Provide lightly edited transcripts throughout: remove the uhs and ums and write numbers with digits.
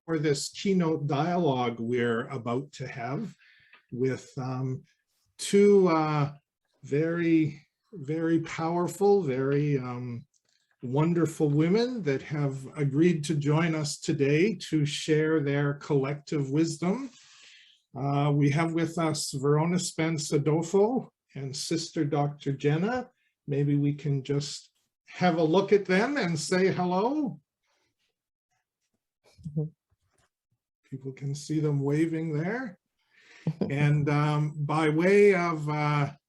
for this keynote dialogue we're about to have with two very, very powerful, very wonderful women that have agreed to join us today to share their collective wisdom. We have with us Verona Spence-Adolfo and Sister Dr. Jenna. Maybe we can just have a look at them and say hello. People can see them waving there. And by way of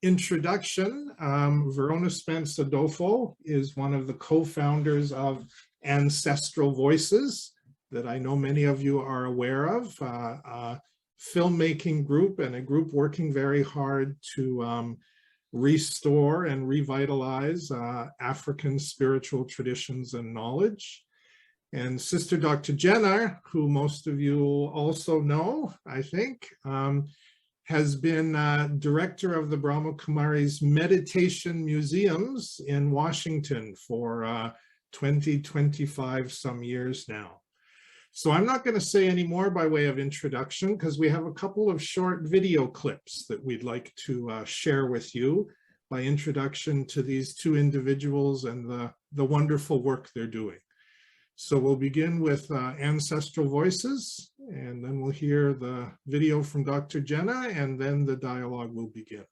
introduction, Verona Spence-Adolfo is one of the co-founders of Ancestral Voices that I know many of you are aware of, a filmmaking group and a group working very hard to restore and revitalize African spiritual traditions and knowledge. And Sister Dr. Jenna, who most of you also know, I think, has been director of the Brahma Kumari's Meditation Museums in Washington for 25 some years now. So I'm not going to say any more by way of introduction because we have a couple of short video clips that we'd like to share with you by introduction to these two individuals and the wonderful work they're doing. So we'll begin with Ancestral Voices, and then we'll hear the video from Dr. Jenna, and then the dialogue will begin.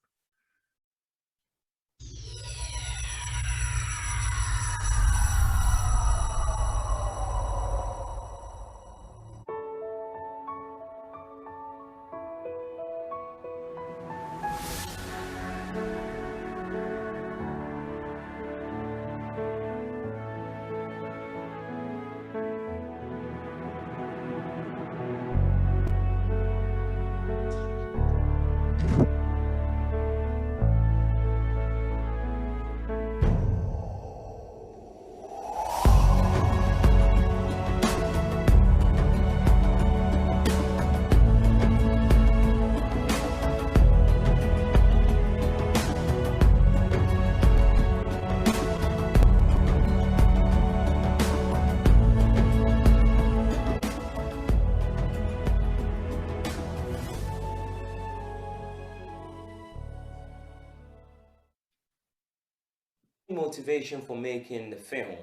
Motivation for making the film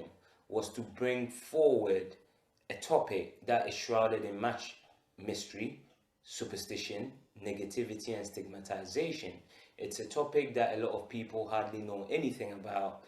was to bring forward a topic that is shrouded in much mystery, superstition, negativity, and stigmatization. It's a topic that a lot of people hardly know anything about,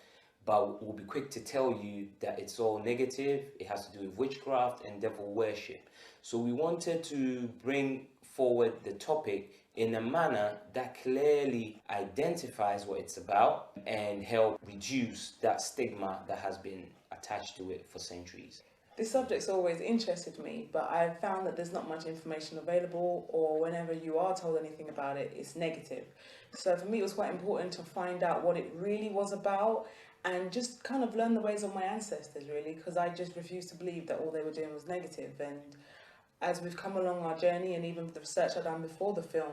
but will be quick to tell you that it's all negative. It has to do with witchcraft and devil worship. So we wanted to bring forward the topic in a manner that clearly identifies what it's about and help reduce that stigma that has been attached to it for centuries. This subject's always interested me, but I've found that there's not much information available, or whenever you are told anything about it, it's negative. So for me, it was quite important to find out what it really was about and just kind of learn the ways of my ancestors, really, because I just refused to believe that all they were doing was negative. And as we've come along our journey, and even the research I've done before the film,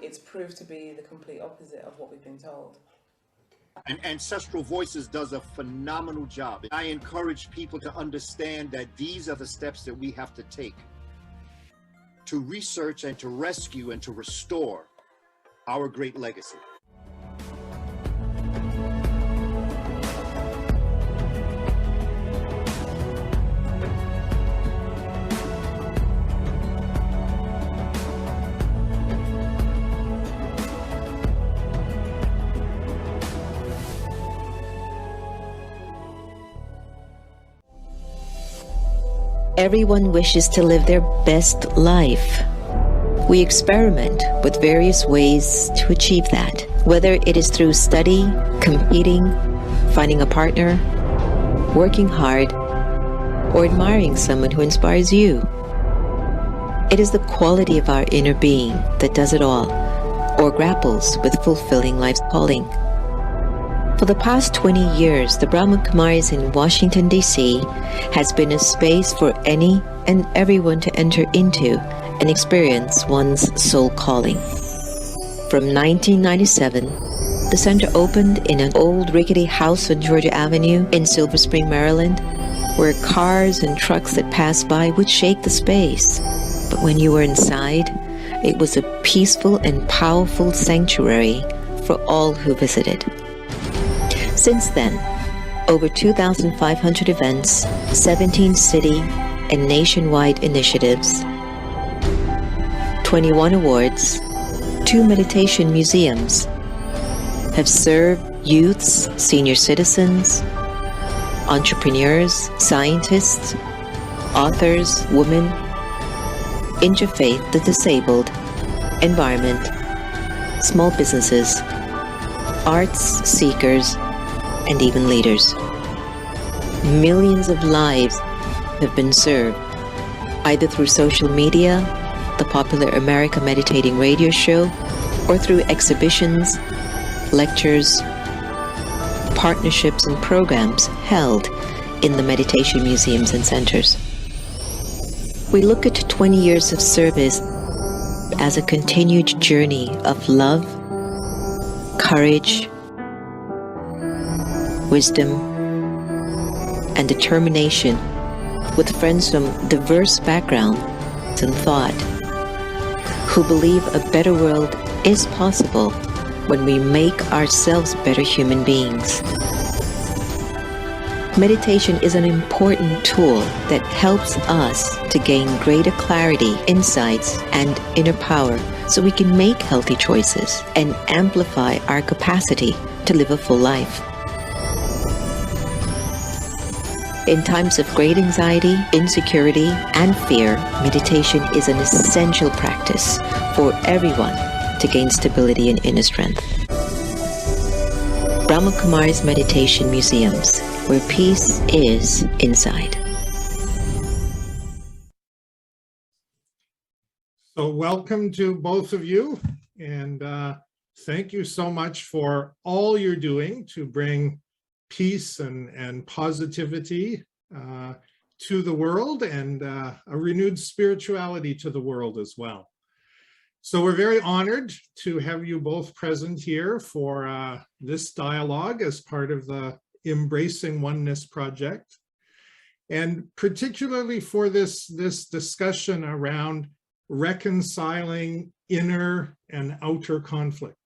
it's proved to be the complete opposite of what we've been told. And Ancestral Voices does a phenomenal job. I encourage people to understand that these are the steps that we have to take to research and to rescue and to restore our great legacy. Everyone wishes to live their best life. We experiment with various ways to achieve that, whether it is through study, competing, finding a partner, working hard, or admiring someone who inspires you. It is the quality of our inner being that does it all, or grapples with fulfilling life's calling. For the past 20 years, the Brahma Kumaris in Washington, D.C. has been a space for any and everyone to enter into and experience one's soul calling. From 1997, the center opened in an old rickety house on Georgia Avenue in Silver Spring, Maryland, where cars and trucks that passed by would shake the space. But when you were inside, it was a peaceful and powerful sanctuary for all who visited. Since then, over 2,500 events, 17 city and nationwide initiatives, 21 awards, 2 meditation museums have served youths, senior citizens, entrepreneurs, scientists, authors, women, interfaith, the disabled, environment, small businesses, arts seekers, and even leaders. Millions of lives have been served, either through social media, the popular America Meditating radio show, or through exhibitions, lectures, partnerships, and programs held in the meditation museums and centers. We look at 20 years of service as a continued journey of love, courage, wisdom, and determination with friends from diverse backgrounds and thought who believe a better world is possible when we make ourselves better human beings. Meditation is an important tool that helps us to gain greater clarity, insights, and inner power so we can make healthy choices and amplify our capacity to live a full life. In times of great anxiety, insecurity, and fear, meditation is an essential practice for everyone to gain stability and inner strength. Brahma Kumaris Meditation Museums, where peace is inside. So welcome to both of you, and thank you so much for all you're doing to bring peace and positivity to the world, and a renewed spirituality to the world as well. So we're very honored to have you both present here for this dialogue as part of the Embracing Oneness project, and particularly for this discussion around reconciling inner and outer conflict.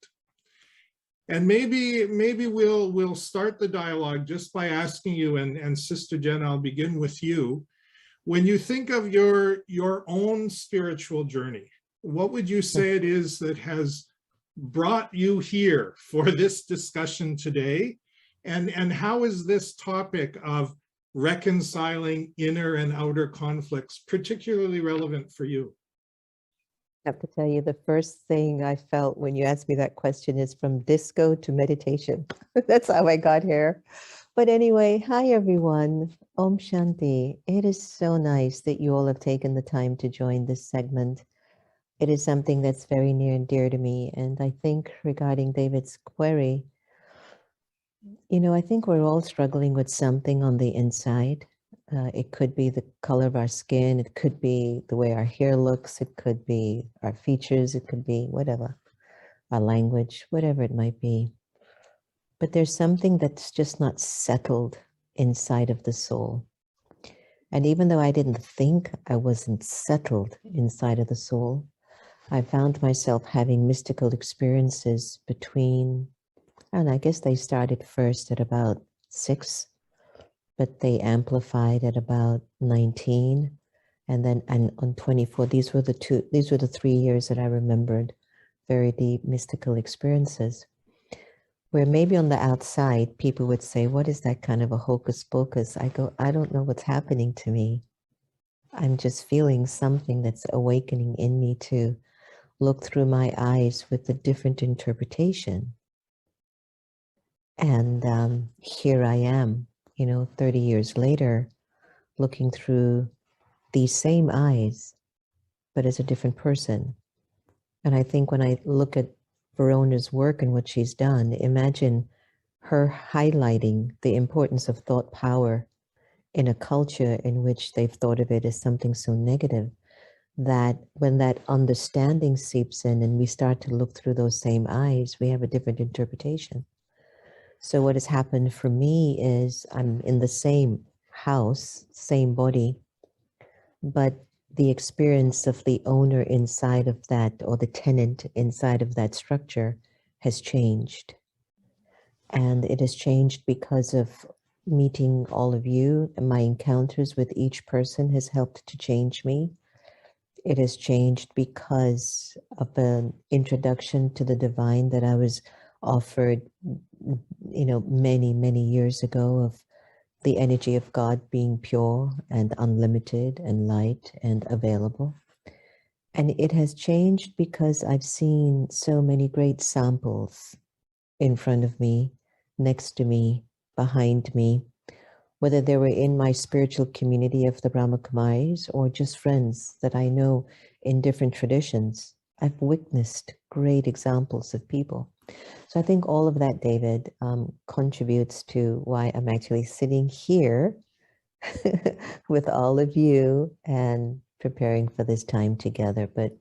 And maybe we'll start the dialogue just by asking you, and Sister Jen, I'll begin with you. When you think of your own spiritual journey, what would you say it is that has brought you here for this discussion today? And how is this topic of reconciling inner and outer conflicts particularly relevant for you? I have to tell you, the first thing I felt when you asked me that question is from disco to meditation. That's how I got here. But anyway, hi everyone. Om Shanti. It is so nice that you all have taken the time to join this segment. It is something that's very near and dear to me. And I think regarding David's query, I think we're all struggling with something on the inside. It could be the color of our skin. It could be the way our hair looks. It could be our features. It could be whatever, our language, whatever it might be. But there's something that's just not settled inside of the soul. And even though I didn't think I wasn't settled inside of the soul, I found myself having mystical experiences between, and I guess they started first at about 6, but they amplified at about 19, and on 24. These were the 3 years that I remembered, very deep mystical experiences, where maybe on the outside people would say, what is that kind of a hocus pocus? I go, I don't know what's happening to me. I'm just feeling something that's awakening in me to look through my eyes with a different interpretation. And here I am, 30 years later, looking through these same eyes, but as a different person. And I think when I look at Verona's work and what she's done, imagine her highlighting the importance of thought power in a culture in which they've thought of it as something so negative, that when that understanding seeps in and we start to look through those same eyes, we have a different interpretation. So what has happened for me is I'm in the same house, same body, but the experience of the owner inside of that, or the tenant inside of that structure, has changed. And it has changed because of meeting all of you, and my encounters with each person has helped to change me. It has changed because of an introduction to the divine that I was offered, many, many years ago, of the energy of God being pure and unlimited and light and available. And it has changed because I've seen so many great samples in front of me, next to me, behind me, whether they were in my spiritual community of the Brahma Kumaris or just friends that I know in different traditions. I've witnessed great examples of people. So I think all of that, David, contributes to why I'm actually sitting here with all of you and preparing for this time together. But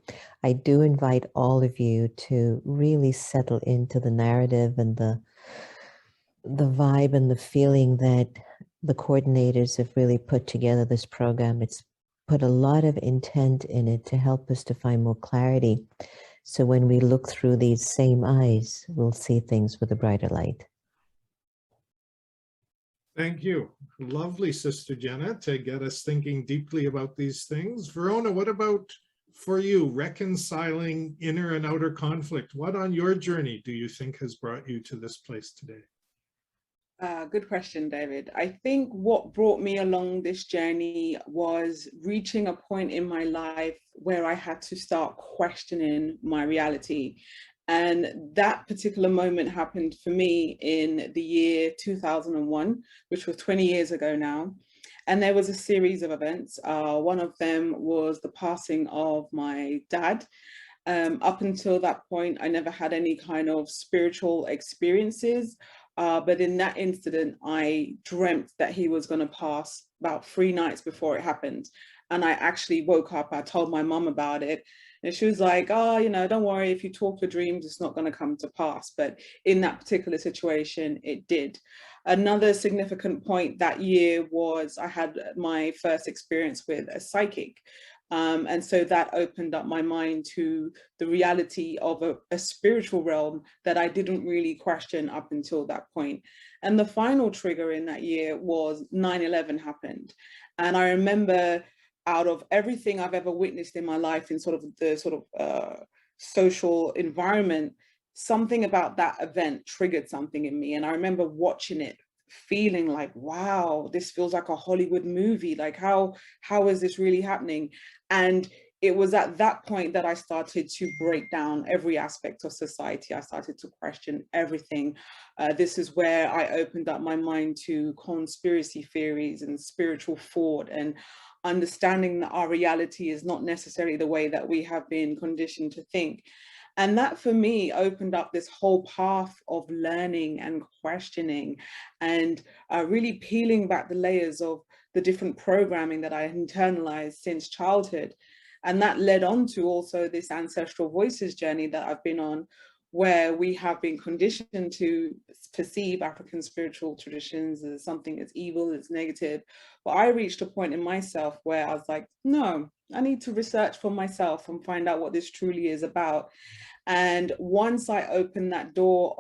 I do invite all of you to really settle into the narrative and the vibe and the feeling that the coordinators have really put together this program. It's put a lot of intent in it to help us to find more clarity. So when we look through these same eyes, we'll see things with a brighter light. Thank you. Lovely, Sister Jenna, to get us thinking deeply about these things. Verona, what about for you, reconciling inner and outer conflict? What on your journey do you think has brought you to this place today? Good question, David. I think what brought me along this journey was reaching a point in my life where I had to start questioning my reality. And that particular moment happened for me in the year 2001, which was 20 years ago now. And there was a series of events. One of them was the passing of my dad. Up until that point, I never had any kind of spiritual experiences. But in that incident, I dreamt that he was going to pass about 3 nights before it happened. And I actually woke up, I told my mum about it. And she was like, oh, don't worry, if you talk your dreams, it's not going to come to pass. But in that particular situation, it did. Another significant point that year was I had my first experience with a psychic. And so that opened up my mind to the reality of a spiritual realm that I didn't really question up until that point. And the final trigger in that year was 9/11 happened. And I remember, out of everything I've ever witnessed in my life in the social environment, something about that event triggered something in me. And I remember watching it, feeling like, wow, this feels like a Hollywood movie. Like, how is this really happening? And it was at that point that I started to break down every aspect of society. I started to question everything. This is where I opened up my mind to conspiracy theories and spiritual thought, and understanding that our reality is not necessarily the way that we have been conditioned to think. And that for me opened up this whole path of learning and questioning, and really peeling back the layers of the different programming that I internalized since childhood. And that led on to also this ancestral voices journey that I've been on, where we have been conditioned to perceive African spiritual traditions as something that's evil, that's negative. But I reached a point in myself where I was like, no, I need to research for myself and find out what this truly is about. And once I opened that door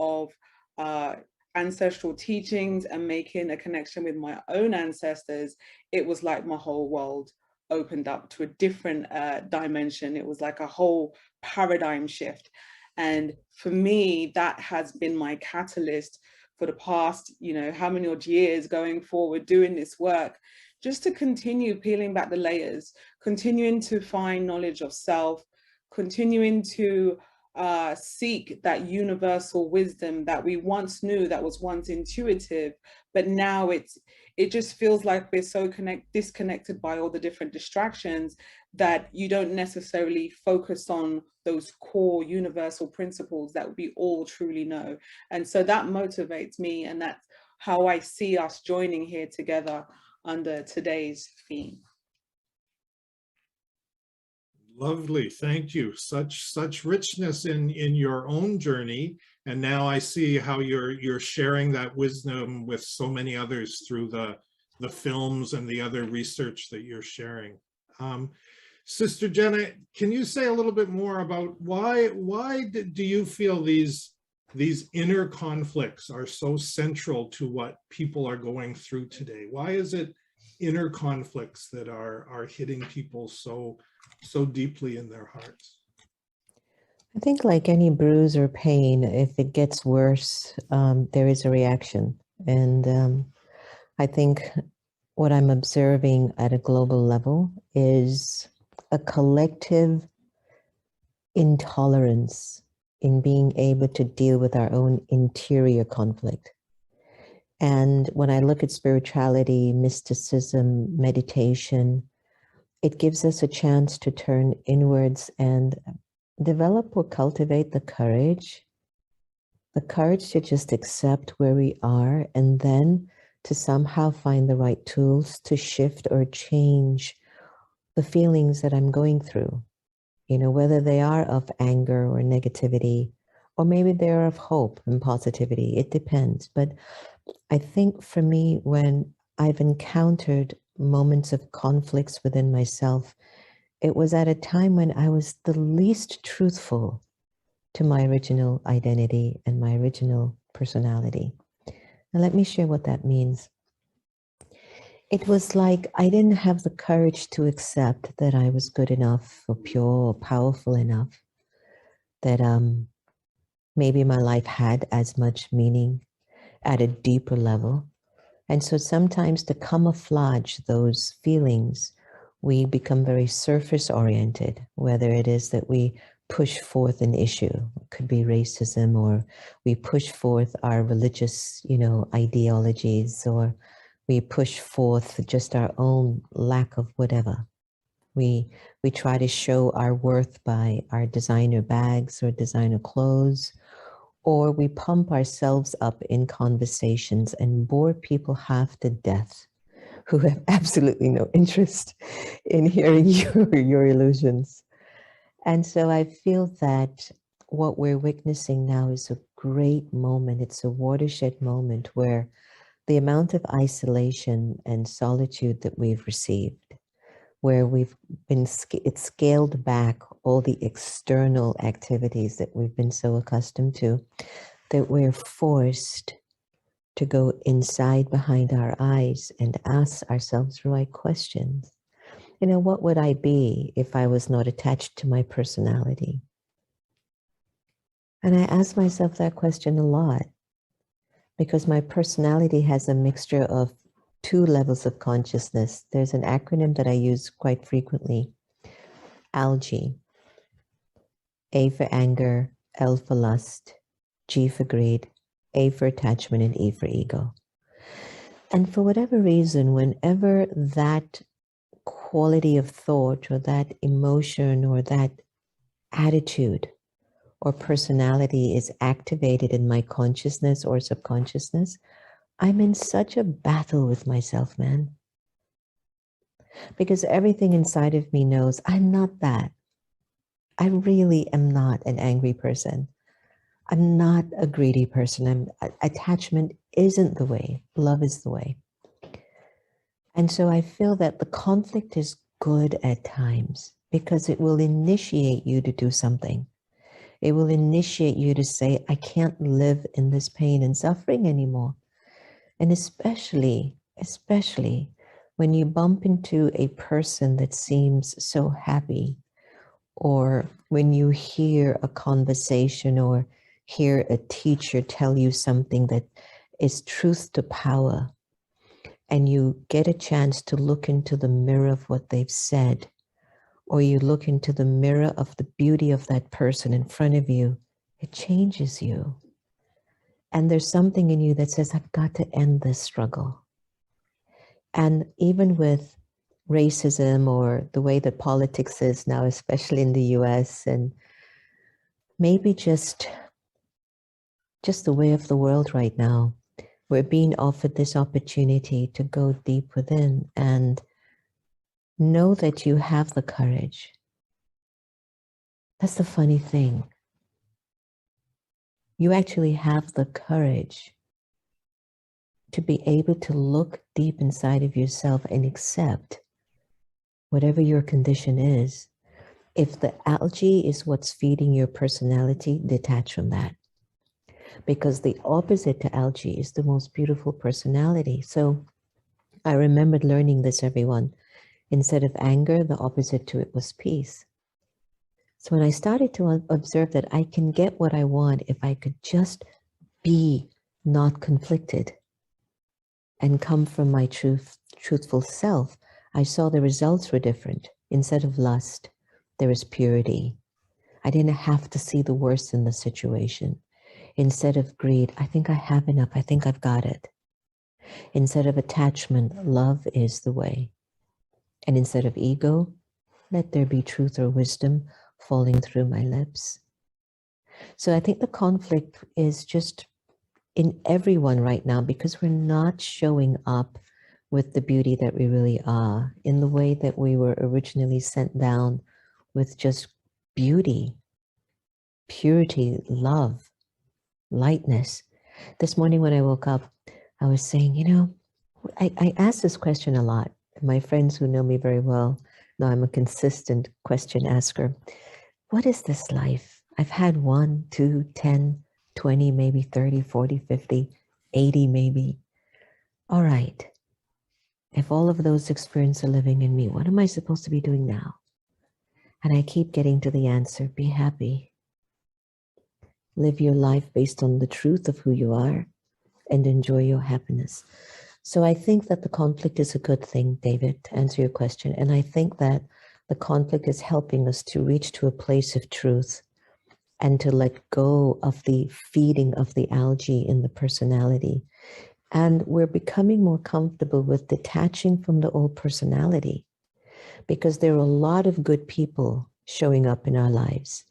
of ancestral teachings and making a connection with my own ancestors, it was like my whole world opened up to a different dimension. It was like a whole paradigm shift. And for me, that has been my catalyst for the past, how many odd years going forward, doing this work, just to continue peeling back the layers, continuing to find knowledge of self, continuing to seek that universal wisdom that we once knew, that was once intuitive, but now it just feels like we're so disconnected by all the different distractions that you don't necessarily focus on those core universal principles that we all truly know. And so that motivates me, and that's how I see us joining here together under today's theme. Lovely, thank you. Such richness in your own journey, and now I see how you're sharing that wisdom with so many others through the the films and the other research that you're sharing. Sister Jenna, can you say a little bit more about why do you feel these inner conflicts are so central to what people are going through today? Why is it inner conflicts that are hitting people so deeply in their hearts? I think like any bruise or pain, if it gets worse, there is a reaction. And I think what I'm observing at a global level is a collective intolerance in being able to deal with our own interior conflict. And when I look at spirituality, mysticism, meditation, it gives us a chance to turn inwards and develop or cultivate the courage to just accept where we are, and then to somehow find the right tools to shift or change the feelings that I'm going through, you know, whether they are of anger or negativity, or maybe they're of hope and positivity. It depends. But I think for me, when I've encountered moments of conflicts within myself, it was at a time when I was the least truthful to my original identity and my original personality. And let me share what that means. It was like I didn't have the courage to accept that I was good enough or pure or powerful enough, that maybe my life had as much meaning at a deeper level. And so sometimes to camouflage those feelings, we become very surface oriented, whether it is that we push forth an issue, it could be racism, or we push forth our religious, ideologies, or we push forth just our own lack of whatever. We try to show our worth by our designer bags or designer clothes, or we pump ourselves up in conversations and bore people half to death who have absolutely no interest in hearing your illusions. And so I feel that what we're witnessing now is a great moment. It's a watershed moment where the amount of isolation and solitude that we've received, where it's scaled back all the external activities that we've been so accustomed to, that we're forced to go inside behind our eyes and ask ourselves the right questions. What would I be if I was not attached to my personality? And I ask myself that question a lot, because my personality has a mixture of two levels of consciousness. There's an acronym that I use quite frequently, ALGE. A for anger, L for lust, G for greed, A for attachment, and E for ego. And for whatever reason, whenever that quality of thought or that emotion or that attitude or personality is activated in my consciousness or subconsciousness, I'm in such a battle with myself, man. Because everything inside of me knows I'm not that. I really am not an angry person. I'm not a greedy person. Attachment isn't the way. Love is the way. And so I feel that the conflict is good at times because it will initiate you to do something. It will initiate you to say, I can't live in this pain and suffering anymore. And especially when you bump into a person that seems so happy, or when you hear a conversation or hear a teacher tell you something that is truth to power, and you get a chance to look into the mirror of what they've said, or you look into the mirror of the beauty of that person in front of you, it changes you. And there's something in you that says, I've got to end this struggle. And even with racism or the way that politics is now, especially in the US, and maybe just the way of the world right now, we're being offered this opportunity to go deep within and know that you have the courage. That's the funny thing. You actually have the courage to be able to look deep inside of yourself and accept whatever your condition is. If the algae is what's feeding your personality, detach from that. Because the opposite to algae is the most beautiful personality. So I remembered learning this, everyone. Instead of anger, the opposite to it was peace. So when I started to observe that I can get what I want if I could just be not conflicted and come from my truthful self, I saw the results were different. Instead of lust, there was purity. I didn't have to see the worst in the situation. Instead of greed, I think I have enough. I think I've got it. Instead of attachment, love is the way. And instead of ego, let there be truth or wisdom falling through my lips. So I think the conflict is just in everyone right now because we're not showing up with the beauty that we really are in the way that we were originally sent down with just beauty, purity, love, lightness. This morning when I woke up, I was saying, you know, I ask this question a lot. My friends who know me very well know I'm a consistent question asker. What is this life? I've had 1, 2, 10, 20, maybe 30, 40, 50, 80 maybe. All right. If all of those experiences are living in me, what am I supposed to be doing now? And I keep getting to the answer, be happy. Live your life based on the truth of who you are and enjoy your happiness. So I think that the conflict is a good thing, David, to answer your question. And I think that the conflict is helping us to reach to a place of truth and to let go of the feeding of the algae in the personality. And we're becoming more comfortable with detaching from the old personality because there are a lot of good people showing up in our lives.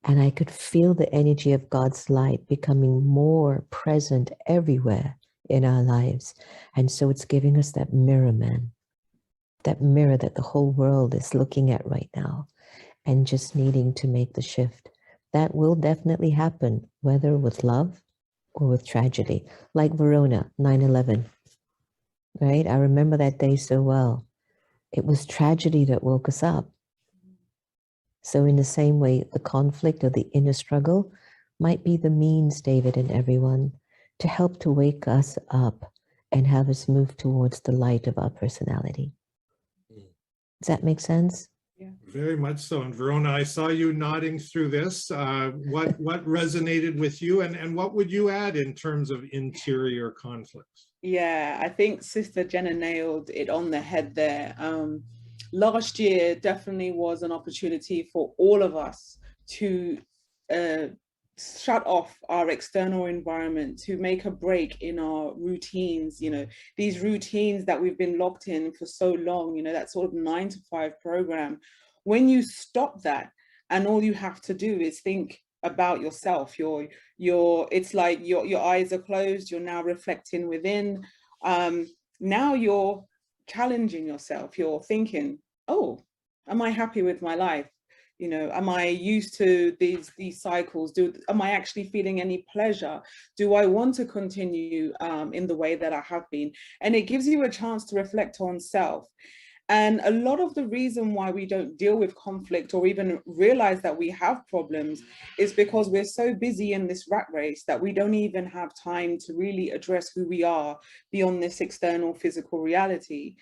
And I could feel the energy of God's light becoming more present everywhere in our lives. And so it's giving us that mirror, man, that mirror that the whole world is looking at right now and just needing to make the shift. That will definitely happen, whether with love or with tragedy, like Verona, 9/11, right? I remember that day so well. It was tragedy that woke us up. So in the same way, the conflict or the inner struggle might be the means, David and everyone, to help to wake us up and have us move towards the light of our personality. Does that make sense? Yeah. Very much so. And Verona, I saw you nodding through this. What resonated with you and what would you add in terms of interior conflicts? Yeah, I think Sister Jenna nailed it on the head there. Last year definitely was an opportunity for all of us to shut off our external environment, to make a break in our routines, you know, these routines that we've been locked in for so long, you know, that sort of 9-to-5 program. When you stop that and all you have to do is think about yourself, it's like your eyes are closed, you're now reflecting within. Now you're challenging yourself, you're thinking, oh, am I happy with my life? You know, am I used to these cycles? Am I actually feeling any pleasure? Do I want to continue in the way that I have been? And it gives you a chance to reflect on self. And a lot of the reason why we don't deal with conflict or even realize that we have problems is because we're so busy in this rat race that we don't even have time to really address who we are beyond this external physical reality.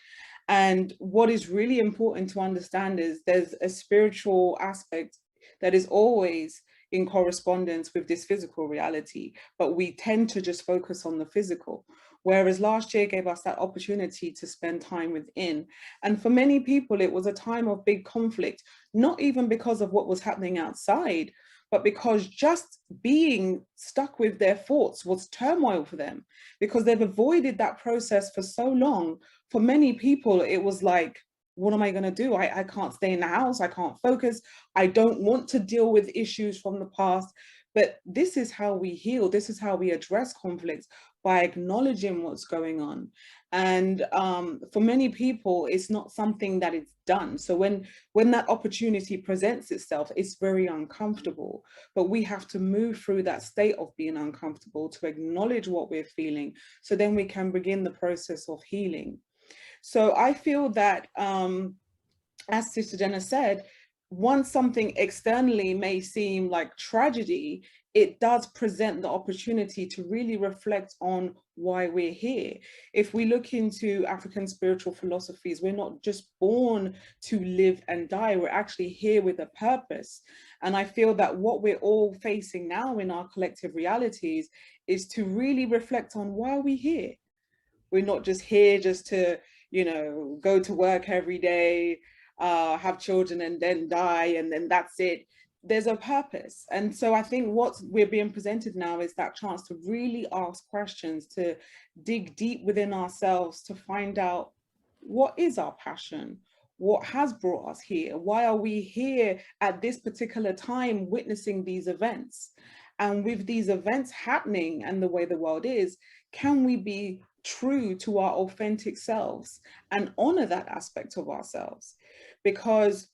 And what is really important to understand is there's a spiritual aspect that is always in correspondence with this physical reality, but we tend to just focus on the physical. Whereas last year gave us that opportunity to spend time within. And for many people, it was a time of big conflict, not even because of what was happening outside, but because just being stuck with their thoughts was turmoil for them, because they've avoided that process for so long. For many people, it was like, what am I going to do? I can't stay in the house. I can't focus. I don't want to deal with issues from the past. But this is how we heal. This is how we address conflicts by acknowledging what's going on. And for many people, it's not something that is done. So when that opportunity presents itself, it's very uncomfortable. But we have to move through that state of being uncomfortable to acknowledge what we're feeling, so then we can begin the process of healing. So I feel that, as Sister Jenna said, once something externally may seem like tragedy, it does present the opportunity to really reflect on why we're here. If we look into African spiritual philosophies, we're not just born to live and die, we're actually here with a purpose. And I feel that what we're all facing now in our collective realities is to really reflect on why are we here. We're not just here just to, go to work every day, have children and then die, and then that's it. There's a purpose. And so I think what we're being presented now is that chance to really ask questions, to dig deep within ourselves, to find out what is our passion, what has brought us here, why are we here at this particular time witnessing these events. And with these events happening and the way the world is, can we be true to our authentic selves and honor that aspect of ourselves? Because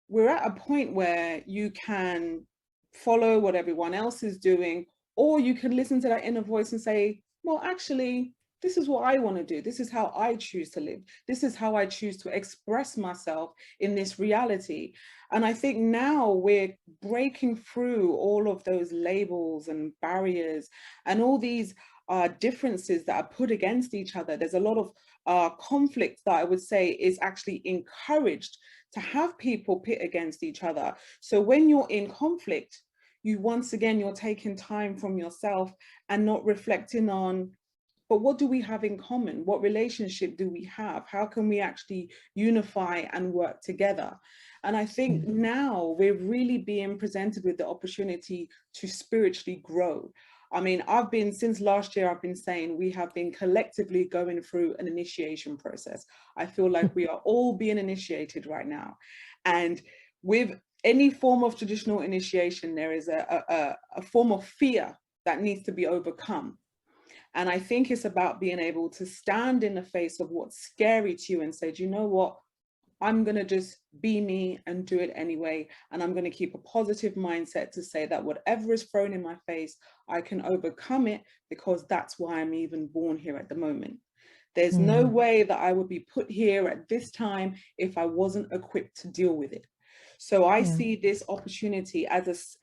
we're at a point where you can follow what everyone else is doing, or you can listen to that inner voice and say, well, actually, this is what I want to do. This is how I choose to live. This is how I choose to express myself in this reality. And I think now we're breaking through all of those labels and barriers and all these differences that are put against each other. There's a lot of conflict that I would say is actually encouraged to have people pit against each other. So when you're in conflict, you're taking time from yourself and not reflecting on, but what do we have in common? What relationship do we have? How can we actually unify and work together? And I think now we're really being presented with the opportunity to spiritually grow. I mean, since last year, I've been saying we have been collectively going through an initiation process. I feel like we are all being initiated right now. And with any form of traditional initiation, there is a form of fear that needs to be overcome. And I think it's about being able to stand in the face of what's scary to you and say, do you know what? I'm going to just be me and do it anyway. And I'm going to keep a positive mindset to say that whatever is thrown in my face, I can overcome it, because that's why I'm even born here at the moment. There's no way that I would be put here at this time if I wasn't equipped to deal with it. So I see this opportunity as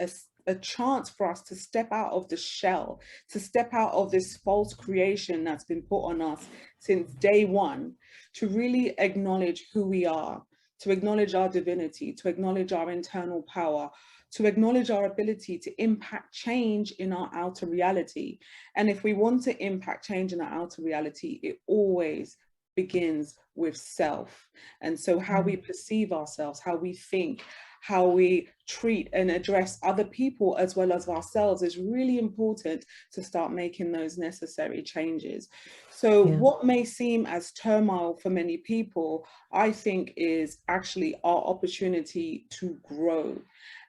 a chance for us to step out of the shell, to step out of this false creation that's been put on us since day one, to really acknowledge who we are, to acknowledge our divinity, to acknowledge our internal power, to acknowledge our ability to impact change in our outer reality. And if we want to impact change in our outer reality, it always begins with self. And so how we perceive ourselves, how we think, how we treat and address other people as well as ourselves is really important to start making those necessary changes. So what may seem as turmoil for many people, I think is actually our opportunity to grow.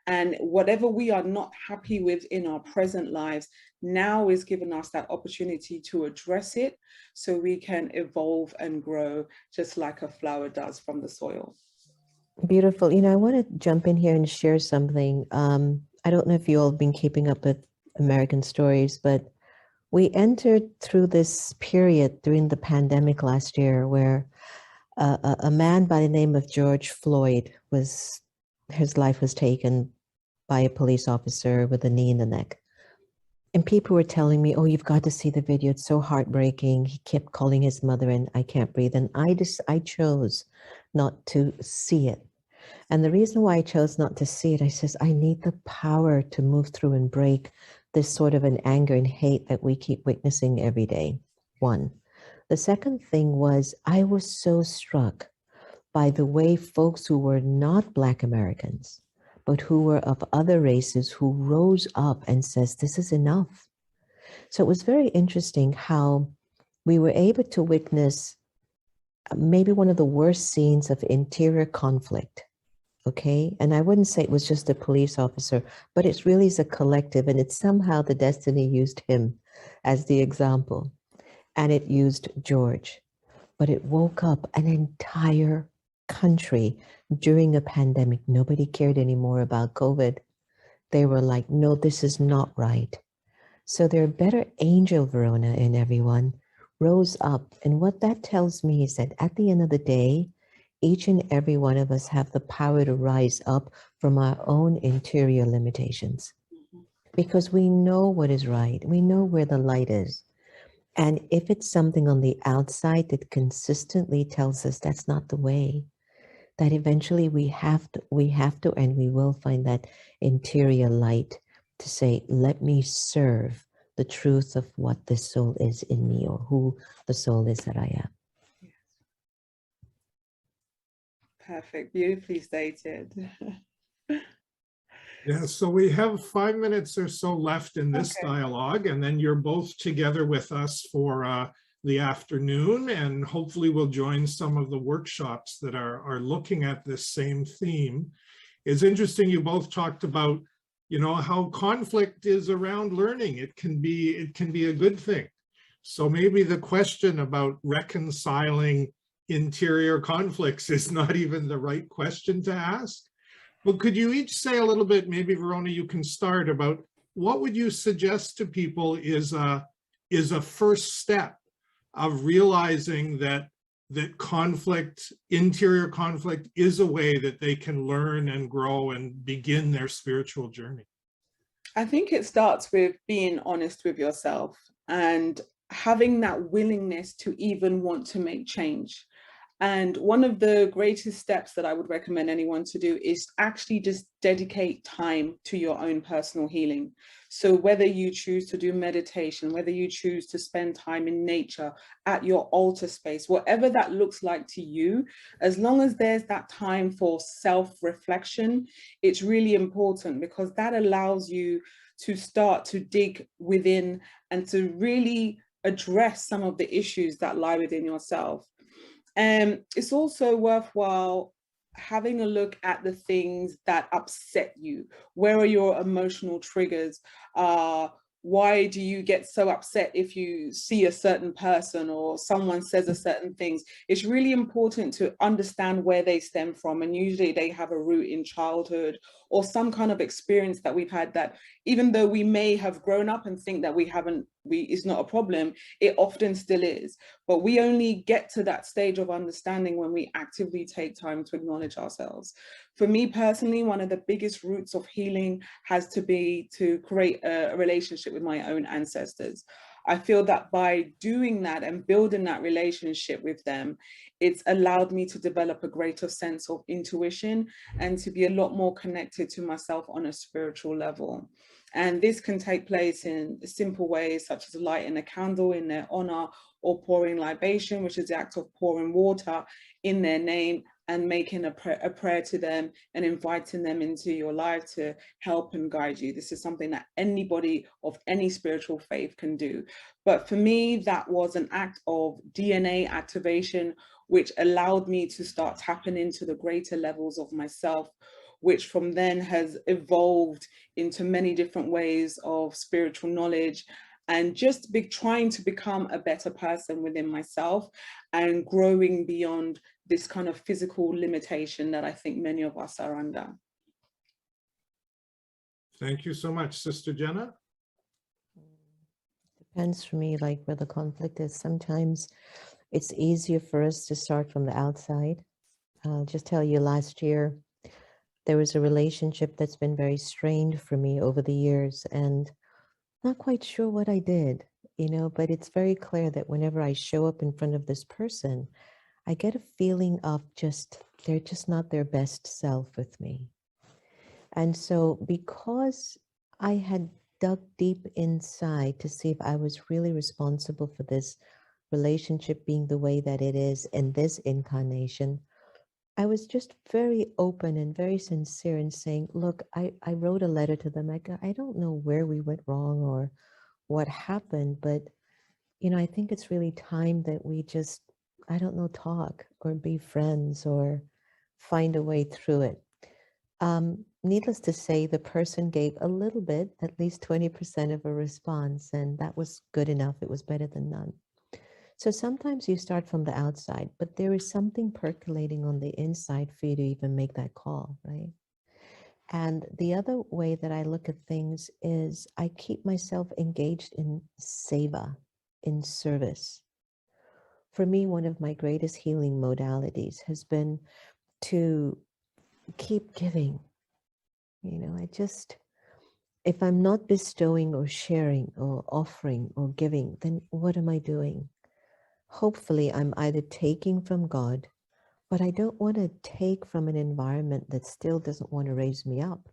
And whatever we are not happy with in our present lives, now is giving us that opportunity to address it so we can evolve and grow just like a flower does from the soil. Beautiful. I want to jump in here and share something. I don't know if you all have been keeping up with American stories, but we entered through this period during the pandemic last year where a man by the name of George Floyd his life was taken by a police officer with a knee in the neck. And people were telling me, oh, you've got to see the video. It's so heartbreaking. He kept calling his mother and I can't breathe. And I chose not to see it. And the reason why I chose not to see it, I says, I need the power to move through and break this sort of an anger and hate that we keep witnessing every day. One. The second thing was I was so struck by the way folks who were not Black Americans, but who were of other races who rose up and says, this is enough. So it was very interesting how we were able to witness maybe one of the worst scenes of interior conflict okay? And I wouldn't say it was just a police officer, but it really is a collective, and it's somehow the destiny used him as the example, and it used George, but it woke up an entire country during a pandemic. Nobody cared anymore about COVID. They were like, no, this is not right. So their better angel, Verona, and everyone rose up. And what that tells me is that at the end of the day, each and every one of us have the power to rise up from our own interior limitations, because we know what is right. We know where the light is. And if it's something on the outside that consistently tells us that's not the way, that eventually we have to, and we will find that interior light to say, let me serve the truth of what the soul is in me, or who the soul is that I am. Perfect, beautifully stated. Yeah, so we have 5 minutes or so left in this Okay. dialogue, and then you're both together with us for the afternoon, and hopefully we'll join some of the workshops that are looking at this same theme. It's interesting, you both talked about, you know, how conflict is around learning. It can be a good thing. So maybe the question about reconciling interior conflicts is not even the right question to ask. Well, could you each say a little bit, maybe Verona, you can start, about what would you suggest to people is a first step of realizing that conflict, interior conflict, is a way that they can learn and grow and begin their spiritual journey? I think it starts with being honest with yourself and having that willingness to even want to make change. And one of the greatest steps that I would recommend anyone to do is actually just dedicate time to your own personal healing. So whether you choose to do meditation, whether you choose to spend time in nature, at your altar space, whatever that looks like to you, as long as there's that time for self-reflection, it's really important, because that allows you to start to dig within and to really address some of the issues that lie within yourself. It's also worthwhile having a look at the things that upset you. Where are your emotional triggers? Why do you get so upset if you see a certain person or someone says a certain things? It's really important to understand where they stem from. And usually they have a root in childhood or some kind of experience that we've had, that even though we may have grown up and think that it's not a problem, it often still is. But we only get to that stage of understanding when we actively take time to acknowledge ourselves. For me personally, one of the biggest roots of healing has to be to create a relationship with my own ancestors. I feel that by doing that and building that relationship with them, it's allowed me to develop a greater sense of intuition and to be a lot more connected to myself on a spiritual level. And this can take place in simple ways, such as lighting a candle in their honor, or pouring libation, which is the act of pouring water in their name, and making a prayer to them and inviting them into your life to help and guide you. This is something that anybody of any spiritual faith can do. But for me, that was an act of DNA activation, which allowed me to start tapping into the greater levels of myself, which from then has evolved into many different ways of spiritual knowledge, and just trying to become a better person within myself and growing beyond this kind of physical limitation that I think many of us are under. Thank you so much, Sister Jenna. Depends for me, like where the conflict is. Sometimes it's easier for us to start from the outside. I'll just tell you, last year, there was a relationship that's been very strained for me over the years, and not quite sure what I did, you know, but it's very clear that whenever I show up in front of this person, I get a feeling of they're just not their best self with me. And so because I had dug deep inside to see if I was really responsible for this relationship being the way that it is in this incarnation, I was just very open and very sincere in saying, look, I wrote a letter to them. I don't know where we went wrong or what happened, but, you know, I think it's really time that we just, I don't know, talk or be friends or find a way through it. Needless to say, the person gave a little bit, at least 20% of a response, and that was good enough. It was better than none. So sometimes you start from the outside, but there is something percolating on the inside for you to even make that call, right? And the other way that I look at things is I keep myself engaged in seva, in service. For me, one of my greatest healing modalities has been to keep giving. You know, if I'm not bestowing or sharing or offering or giving, then what am I doing? Hopefully, I'm either taking from God, but I don't want to take from an environment that still doesn't want to raise me up.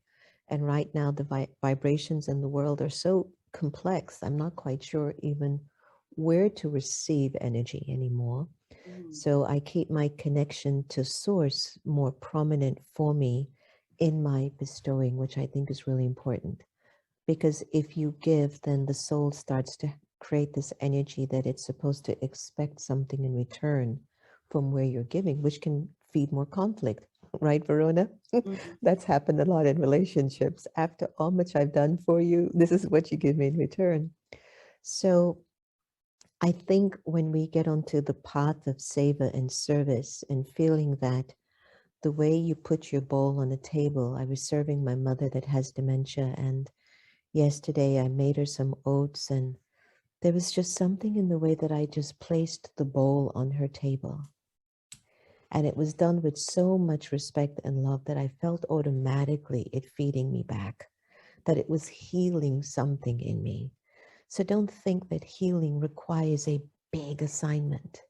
And right now, the vibrations in the world are so complex, I'm not quite sure even where to receive energy anymore. So I keep my connection to source more prominent for me in my bestowing, which I think is really important. Because if you give, then the soul starts to create this energy that it's supposed to expect something in return from where you're giving, which can feed more conflict, right, Verona? That's happened a lot in relationships. After all much I've done for you, this is what you give me in return. So I think when we get onto the path of seva and service and feeling that the way you put your bowl on the table, I was serving my mother that has dementia, and yesterday I made her some oats, and there was just something in the way that I just placed the bowl on her table. And it was done with so much respect and love that I felt automatically it feeding me back, that it was healing something in me. So don't think that healing requires a big assignment.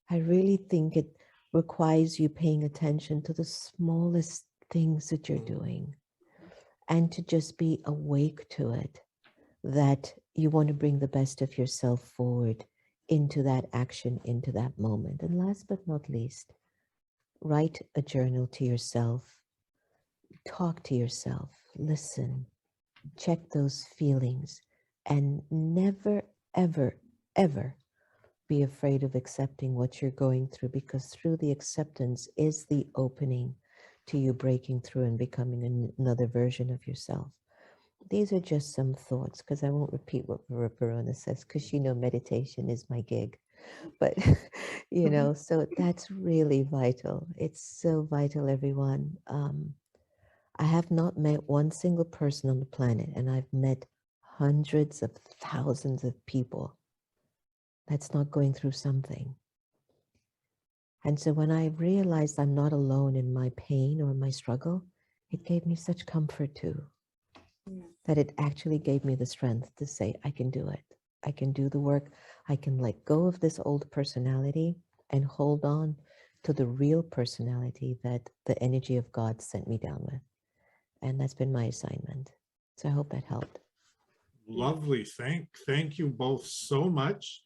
I really think it requires you paying attention to the smallest things that you're doing and to just be awake to it, that you want to bring the best of yourself forward into that action, into that moment. And last but not least, write a journal to yourself, talk to yourself, listen, check those feelings, and never, ever, ever be afraid of accepting what you're going through, because through the acceptance is the opening to you breaking through and becoming another version of yourself. These are just some thoughts, because I won't repeat what Verona says, because meditation is my gig. But, so that's really vital. It's so vital, everyone. I have not met one single person on the planet, and I've met hundreds of thousands of people that's not going through something. And so when I realized I'm not alone in my pain or my struggle, it gave me such comfort too, that it actually gave me the strength to say, I can do it. I can do the work. I can let go of this old personality and hold on to the real personality that the energy of God sent me down with. And that's been my assignment. So I hope that helped. Lovely. Thank you both so much.